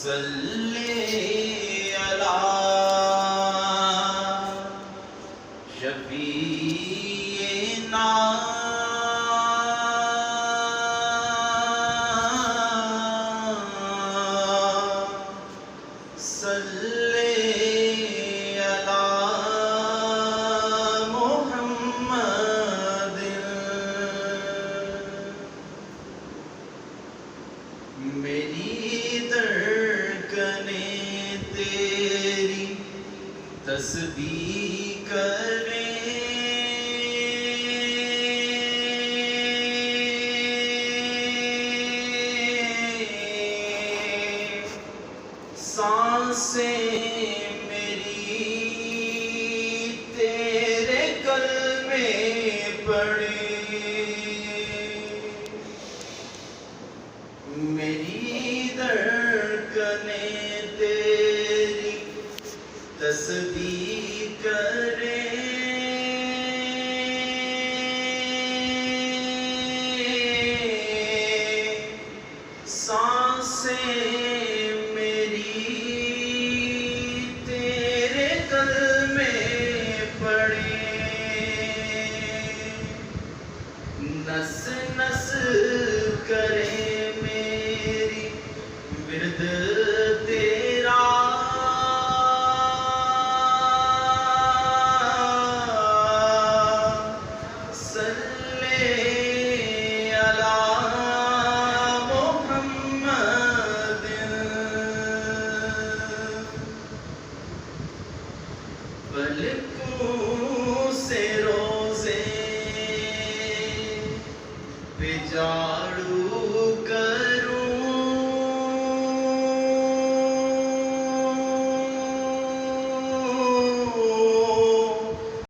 सल्ले अला शफीना सल्ले अला मुहम्मद। मेरी धड़कनें तेरी तस्बीह करें, सांसें मेरी तेरे कल्मे पड़े। मेरी धड़कनें तेरी तस्बीह करें, सांसें मेरी तेरे कल्मे पड़े। नस नस करे मेरी विरद तेरा, सल्ले अला मुहम्मद। पलकों से रोज़े पे झाड़ू कर